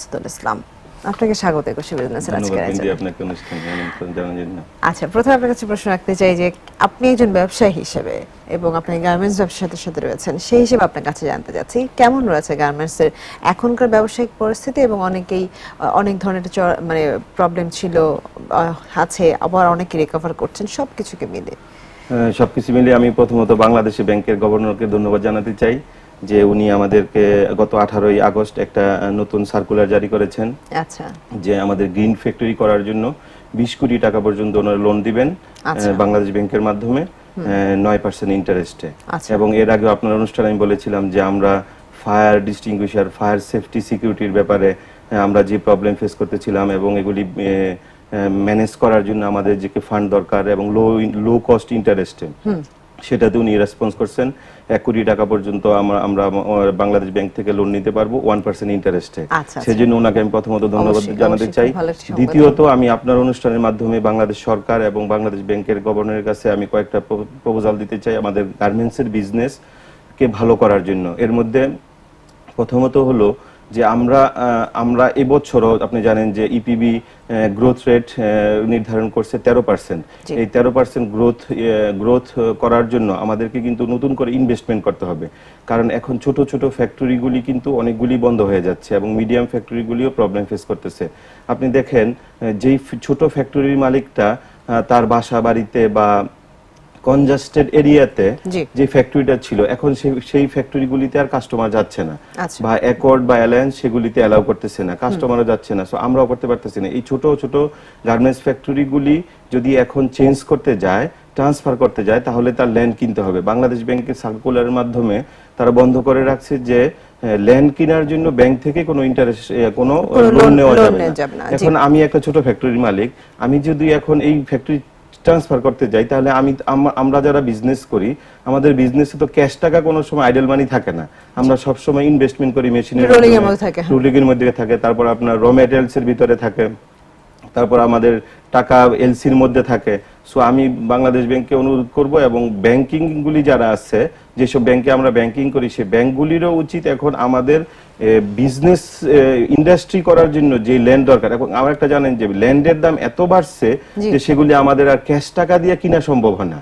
মাসুদুল ইসলাম, আপনাকে স্বাগত একুশে বিজনেসের আজকের আয়োজনে। আপনাকে অনুষ্ঠানে আমন্ত্রণ জানানোর জন্য। আচ্ছা, প্রথমে আপনার কাছে প্রশ্ন রাখতে চাই যে আপনি একজন ব্যবসায়ী হিসেবে এবং আপনি গার্মেন্টস ব্যবসার সাথে রয়েছেন, সেই হিসেবে আপনার কাছে জানতে চাচ্ছি কেমন রয়েছে গার্মেন্টস এর এখনকার ব্যবসায়িক পরিস্থিতি, এবং অনেকেই অনেক ধরনের মানে প্রবলেম ছিল আছে, আবার অনেকে রিকভার করছেন, সবকিছুকে মিলে। সবকিছু মিলে আমি প্রথমত বাংলাদেশি ব্যাংকের গভর্নরকে ধন্যবাদ জানাতে চাই যে উনি আমাদেরকে গত 18ই আগস্ট একটা নতুন সার্কুলার জারি করেছেন। আচ্ছা, যে আমাদের গ্রিন ফ্যাক্টরি করার জন্য 20 কোটি টাকা পর্যন্ত ওনারা লোন দিবেন বাংলাদেশ ব্যাংকের মাধ্যমে 9% ইন্টারেস্টে। এবং এর আগে আপনার অনুষ্ঠানে আমি বলেছিলাম যে আমরা ফায়ার ডিস্টিংগুইশার, ফায়ার সেফটি, সিকিউরিটির ব্যাপারে আমরা যে প্রবলেম ফেস করতেছিলাম এবং এগুলি ম্যানেজ করার জন্য আমাদের যে ফান্ড দরকার এবং লো কস্ট ইন্টারেস্টে, সেটাতে উনি রেসপন্স করছেন। 1 কোটি টাকা পর্যন্ত আমরা বাংলাদেশ ব্যাংক থেকে লোন নিতে পারবো 1% ইন্টারেস্টে। সেজন্য ওনাকে আমি প্রথমত ধন্যবাদ জানাতে চাই। দ্বিতীয়ত আমি আপনার অনুষ্ঠানের মাধ্যমে বাংলাদেশ সরকার এবং বাংলাদেশ ব্যাংকের গভর্নরের কাছে আমি কয়েকটা প্রপোজাল দিতে চাই আমাদের গার্মেন্টসের বিজনেস কে ভালো করার জন্য। এর মধ্যে প্রথমত হলো যে আমরা এবছরও আপনি জানেন যে ইপিবি গ্রোথ রেট নির্ধারণ করছে 13%। এই 13% গ্রোথ করার জন্য আমাদেরকে কিন্তু নতুন করে ইনভেস্টমেন্ট করতে হবে, কারণ এখন ছোট ছোট ফ্যাক্টরিগুলি কিন্তু অনেকগুলি বন্ধ হয়ে যাচ্ছে এবং মিডিয়াম ফ্যাক্টরিগুলিও প্রবলেম ফেস করতেছে। আপনি দেখেন যেই ছোট ফ্যাক্টরির মালিকটা তার বাসা বাড়িতে বা কনজাস্টেড এরিয়াতে যে ফ্যাক্টরিটা ছিল, এখন সেই ফ্যাক্টরিগুলিতে আর কাস্টমার যাচ্ছে না, বা অ্যাকর্ড বা অ্যালায়েন্স সেগুলিতে অ্যালাউ করতেছে না, কাস্টমারও যাচ্ছে না, সো আমরাও করতে পারতেছি না। এই ছোট ছোট গার্মেন্টস ফ্যাক্টরিগুলি যদি এখন চেঞ্জ করতে যায়, ট্রান্সফার করতে যায়, তাহলে তার ল্যান্ড কিনতে হবে। বাংলাদেশ ব্যাংকের সার্কুলারের মাধ্যমে তারা বন্ধ করে রাখছে যে ল্যান্ড কেনার জন্য ব্যাংক থেকে কোনো ইন্টারেস্ট কোনো লোন নেওয়া যাবে না। এখন আমি একটা ছোট ফ্যাক্টরির মালিক, আমি যদি এখন এই ফ্যাক্টরি ট্রান্সফার করতে যাই, তাহলে আমরা যারা বিজনেস করি, আমাদের বিজনেসে তো ক্যাশ টাকা কোনো সময় আইডল মানি থাকে না, আমরা সব সময় ইনভেস্টমেন্ট করি, মেশিনের রোলিং এর মধ্যে থাকে, তারপর আপনার র ম্যাটেরিয়ালস এর ভিতরে থাকে, তারপর আমাদের টাকা এলসির মধ্যে থাকে। সো আমি বাংলাদেশ ব্যাংককে অনুরোধ করব এবং ব্যাংকিং গুলি যারা আছে, যেসব ব্যাংকে আমরা ব্যাংকিং করি, সেই ব্যাংকগুলিরও উচিত এখন আমাদের বিজনেস ইন্ডাস্ট্রি করার জন্য যে ল্যান্ড দরকার, এবং আমরা একটা জানেন যে ল্যান্ডের দাম এত বাড়ছে যে সেগুলি আমাদের আর ক্যাশ টাকা দিয়ে কিনা সম্ভব হয় না।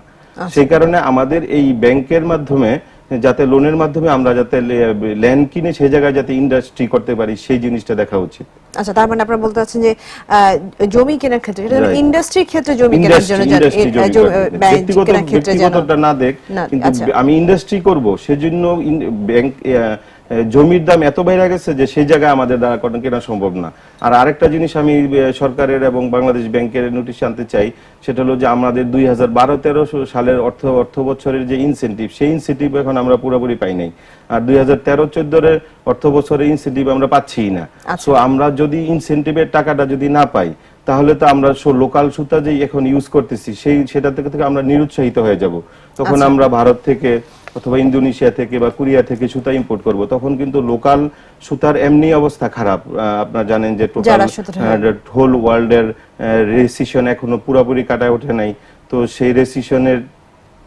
সেই কারণে আমাদের এই ব্যাংকের মাধ্যমে যাতে লোনের মাধ্যমে আমরা যাতে ল্যান্ড কিনে সেই জায়গায় যাতে ইন্ডাস্ট্রি করতে পারি, সেই জিনিসটা দেখা উচিত। আচ্ছা, তার মানে আপনারা বলতে চাচ্ছেন যে জমি কেনার ক্ষেত্রে, এটা ইন্ডাস্ট্রির ক্ষেত্রে জমি কেনার জন্য ব্যক্তিগতটা না দেখ, কিন্তু আমি ইন্ডাস্ট্রি করব সেজন্য ব্যাংক জমির দাম এত বেড়ে গেছে যে সেই জায়গায় আমাদের দ্বারা কেনা সম্ভব না। আর আরেকটা জিনিস আমি সরকারের এবং বাংলাদেশ ব্যাংকের নোটিশ আনতে চাই, সেটা হলো যে আমাদের 2012-13 সালের অর্থ বছরের যে ইনসেনটিভ, সেই ইনসেনটিভ এখন আমরা পুরোপুরি পাই নাই, আর 2013-14 অর্থ বছরের ইনসেনটিভ আমরা পাচ্ছি না। সো আমরা যদি ইনসেনটিভের টাকাটা যদি না পাই, তাহলে তো আমরা লোকাল সুতা যে এখন ইউজ করতেছি সেটা থেকে আমরা নিরুৎসাহিত হয়ে যাব। তখন আমরা ভারত থেকে অথবা ইন্দোনেশিয়া থেকে বা কোরিয়া থেকে সুতা ইম্পোর্ট করব, তখন কিন্তু লোকাল সুতার এমনি অবস্থা খারাপ। আপনারা জানেন যে টোটাল হোল ওয়ার্ল্ডের রেসিশন এখনো পুরোপুরি কাটায় ওঠে নাই। তো সেই রেসিশনের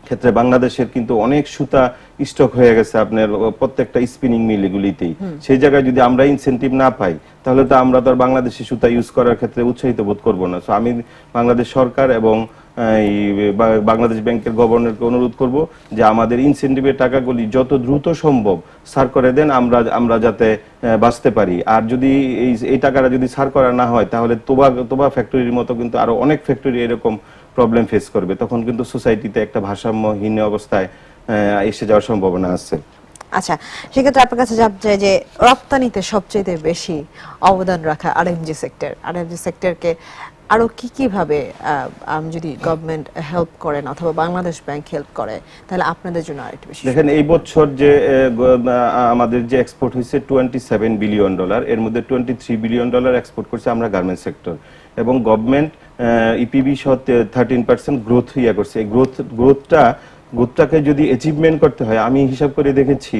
ক্ষেত্রে বাংলাদেশের কিন্তু অনেক সুতা স্টক হয়ে গেছে আপনার প্রত্যেকটা স্পিনিং মিলগুলিতেই। সেই জায়গায় যদি আমরা ইনসেনটিভ না পাই, তাহলে তো আমরা তো বাংলাদেশি সুতা ইউজ করার ক্ষেত্রে উৎসাহিত বোধ করবো না। সো আমি বাংলাদেশ সরকার এবং বাংলাদেশ ব্যাংকের গভর্নরকে অনুরোধ করব যে আমাদের ইনসেনটিভের টাকাগুলি যত দ্রুত সম্ভব সার করে দেন, আমরা যাতে বাঁচতে পারি। আর যদি এই টাকাটা যদি সার করা না হয়, তাহলে তোবা ফ্যাক্টরির মতো কিন্তু আরো অনেক ফ্যাক্টরি এরকম প্রবলেম ফেস করবে। তখন কিন্তু সোসাইটিতে একটা ভারসাম্যহীন অবস্থায় এসে যাওয়ার সম্ভাবনা আছে। আচ্ছা, সেক্ষেত্রে আপনার কাছে জানতে চাই যে রপ্তানিতে সবচেয়ে বেশি অবদান রাখা আরএমজি সেক্টরকে আরো কি ভাবে যদি গভর্নমেন্ট হেল্প করেন অথবা বাংলাদেশ ব্যাংক হেল্প করে, তাহলে আপনাদের জন্য আরেকটু বেশি। দেখেন, এই বছর যে আমাদের যে এক্সপোর্ট হয়েছে $27 বিলিয়ন, এর মধ্যে $23 বিলিয়ন এক্সপোর্ট করছে আমরা গার্মেন্টস সেক্টর, এবং গভর্নমেন্ট ইপিবি সহ 13% গ্রোথ করছে। এই গ্রোথটাকে যদি অ্যাচিভমেন্ট করতে হয়, আমি হিসাব করে দেখেছি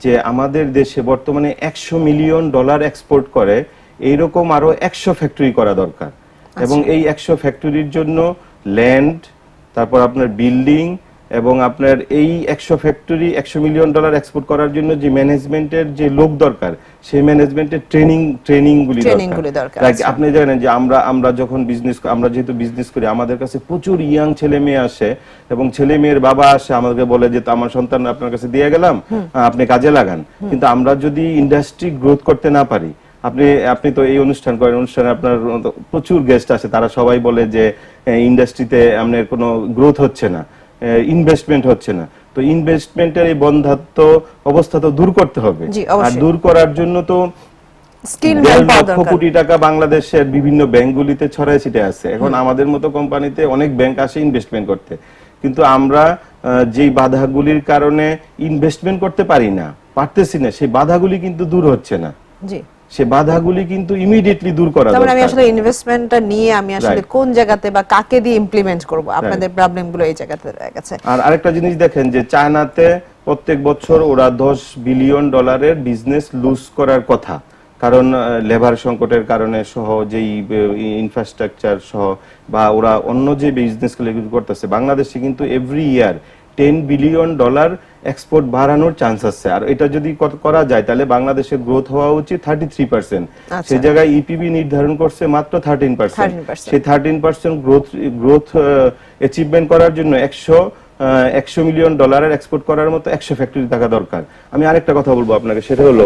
যে আমাদের দেশে বর্তমানে $100 মিলিয়ন এক্সপোর্ট করে, এইরকম আরো 100 ফ্যাক্টরি করা দরকার। এবং এই 100 ফ্যাক্টরির জন্য ল্যান্ড, তারপর আপনার বিল্ডিং, এবং আপনার এই 100 ফ্যাক্টরি $100 মিলিয়ন এক্সপোর্ট করার জন্য যে ম্যানেজমেন্টের যে লোক দরকার, সেই ম্যানেজমেন্টের ট্রেনিং গুলি দরকার। আপনি জানেন যে আমরা যখন আমরা যেহেতু বিজনেস করি, আমাদের কাছে প্রচুর ইয়াং ছেলে মেয়ে আসে এবং ছেলে মেয়ের বাবা আসে আমাদেরকে বলে যে আমার সন্তান আপনার কাছে দিয়ে গেলাম, আপনি কাজে লাগান। কিন্তু আমরা যদি ইন্ডাস্ট্রি গ্রোথ করতে না পারি, আপনি তো এই অনুষ্ঠান করেন, অনুষ্ঠানে আপনার প্রচুর গেস্ট আসে, তারা সবাই বলে যে ইন্ডাস্ট্রিতে আপনার কোনো গ্রোথ হচ্ছে না, ইনভেস্টমেন্ট হচ্ছে না। তো ইনভেস্টমেন্টের এই বন্ধাত্ম অবস্থা তো দূর করতে হবে, আর দূর করার জন্য তো লক্ষ কোটি টাকা বাংলাদেশের বিভিন্ন ব্যাংকগুলিতে ছড়ায় ছিটে আছে। এখন আমাদের মতো কোম্পানিতে অনেক ব্যাংক আসে ইনভেস্টমেন্ট করতে, কিন্তু আমরা যেই বাধাগুলির কারণে ইনভেস্টমেন্ট করতে পারতেছি না, সেই বাধাগুলি কিন্তু দূর হচ্ছে না। সে বাধাগুলি কিন্তু ইমিডিয়েটলি দূর করা দরকার। আমি আসলে ইনভেস্টমেন্টটা নিয়ে আমি আসলে কোন জায়গাতে বা কাকে দিয়ে ইমপ্লিমেন্ট করব, আপনাদের প্রবলেমগুলো এই জায়গাতে রয়ে গেছে। আর আরেকটা জিনিস দেখেন যে চায়নাতে প্রত্যেক বছর ওরা $10 বিলিয়ন বিজনেস লুজ করার কথা, কারণ লেবার সংকটের কারণে সহ যেই ইনফ্রাস্ট্রাকচার সহ বা ওরা অন্য যে বিজনেসগুলো করতেছে, বাংলাদেশে কিন্তু এভরি ইয়ার $10 বিলিয়ন এক্সপোর্ট বাড়ানোর চান্স আছে। আর এটা যদি করা যায় তাহলে বাংলাদেশের গ্রোথ হওয়া উচিত 33%। সেই জায়গায় ইপিবি নির্ধারণ করছে মাত্র 13%। সেই 13% গ্রোথ অ্যাচিভমেন্ট করার জন্য $100 মিলিয়ন এক্সপোর্ট করার মতো 100 ফ্যাক্টরি থাকা দরকার। আমি আরেকটা কথা বলবো আপনাকে, সেটা হলো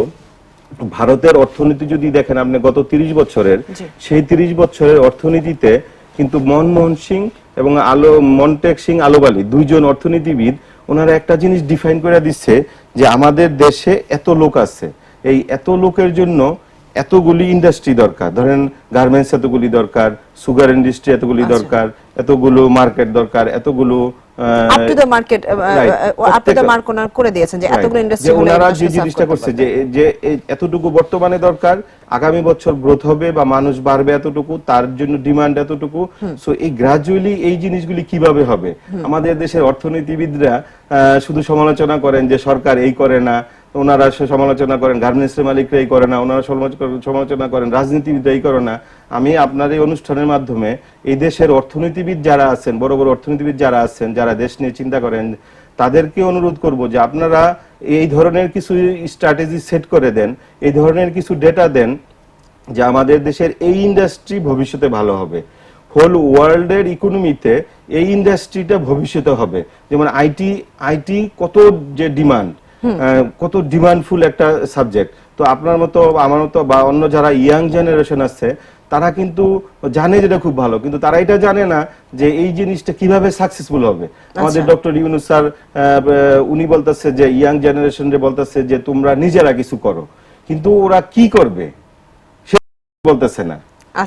ভারতের অর্থনীতি যদি দেখেন আপনি গত 30 বছরের, সেই 30 বছরের অর্থনীতিতে কিন্তু মনমোহন সিং এবং মনটেক সিং আলোবালি, দুইজন অর্থনীতিবিদ, ওনারা একটা জিনিস ডিফাইন করে দিচ্ছে যে আমাদের দেশে এত লোক আছে, এই এত লোকের জন্য এতগুলি ইন্ডাস্ট্রি দরকার, ধরেন গার্মেন্টস এতগুলি দরকার, সুগার ইন্ডাস্ট্রি এতগুলি দরকার, এতগুলো মার্কেট দরকার, এতগুলো up to the market up to the mark ওনারা করে দিয়েছেন যে এতগুলো ইন্ডাস্ট্রি ওনারা যে জিনিসটা করছে যে এতটুকু বর্তমানে দরকার, আগামী বছর গ্রোথ হবে বা মানুষ বাড়বে এতটুকু, তার জন্য ডিমান্ড এতটুকু। সো এই গ্রাজুয়ালি এই জিনিসগুলি কিভাবে হবে? আমাদের দেশের অর্থনীতিবিদরা শুধু সমালোচনা করেন যে সরকার এই করে না, ওনারা সমালোচনা করেন গার্মেন্টসের মালিকরা এই করে না, ওনারা সমালোচনা করেন রাজনীতিবিদরা এই করে না। আমি আপনার এই অনুষ্ঠানের মাধ্যমে এই দেশের অর্থনীতিবিদ যারা আছেন, বড় বড় অর্থনীতিবিদ যারা আছেন, যারা দেশ নিয়ে চিন্তা করেন, তাদেরকে অনুরোধ করব যে আপনারা এই ধরনের কিছু স্ট্র্যাটেজি সেট করে দেন, এই ধরনের কিছু ডেটা দেন যে আমাদের দেশের এই ইন্ডাস্ট্রি ভবিষ্যতে ভালো হবে। হোল ওয়ার্ল্ডের ইকোনমিতে এই ইন্ডাস্ট্রিটা ভবিষ্যতে হবে। যেমন আইটি কত যে ডিমান্ড, কত ডিমান্ডফুল একটা সাবজেক্ট। তো আপনার মতো আমার মতো বা অন্য যারা ইয়াং জেনারেশন আছে, তারা কিন্তু জানে যেটা খুব ভালো, কিন্তু তারা এটা জানে না যে এই জিনিসটা কিভাবে সাকসেসফুল হবে। আমাদের ডক্টর ইউনূস স্যার উনি বলতেছে যে ইয়াং জেনারেশন বলতেছে যে তোমরা নিজেরা কিছু করো, কিন্তু ওরা কি করবে সে বলতেছে না,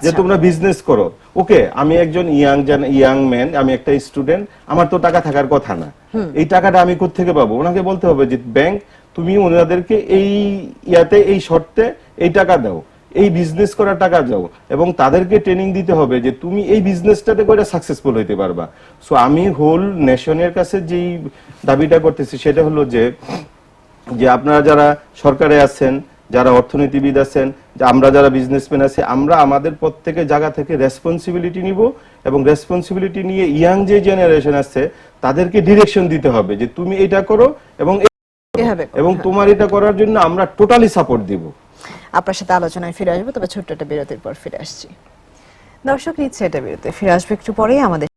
যে তোমরা বিজনেস করো। ওকে, আমি একজন ইয়াং ম্যান, আমি একটা স্টুডেন্ট, আমার তো টাকা থাকার কথা না, এই টাকাটা আমি কোত্থেকে পাবো? ওনাকে বলতে হবে যে ব্যাংক, তুমি ওনাদেরকে এই এই শর্তে এই টাকা দাও, এই বিজনেস করার টাকা দাও, এবং তাদেরকে ট্রেনিং দিতে হবে যে তুমি এই বিজনেসটাতে করে সাকসেসফুল হইতে পারবা। সো আমি হোল নেশনের কাছে যেই দাবিটা করতেছি সেটা হলো যে আপনারা যারা সরকারে আছেন, যারা অর্থনীতিবিদ আছেন, আমরা যারা বিজনেসম্যান আছি, আমরা আমাদের প্রত্যেকের জায়গা থেকে রেসপন্সিবিলিটি নিব, এবং রেসপন্সিবিলিটি নিয়ে ইয়াং যে জেনারেশন আছে তাদেরকে ডিরেকশন দিতে হবে যে তুমি এটা করো এবং তোমার এটা করার জন্য আমরা টোটালি সাপোর্ট দিব। আপনার সাথে আলোচনায় ফিরে আসবো, তবে ছোট্ট একটা বিরতির পর ফিরে আসছি। দর্শক নিচ্ছে এটা বিরতি, ফিরে আসবে একটু পরেই আমাদের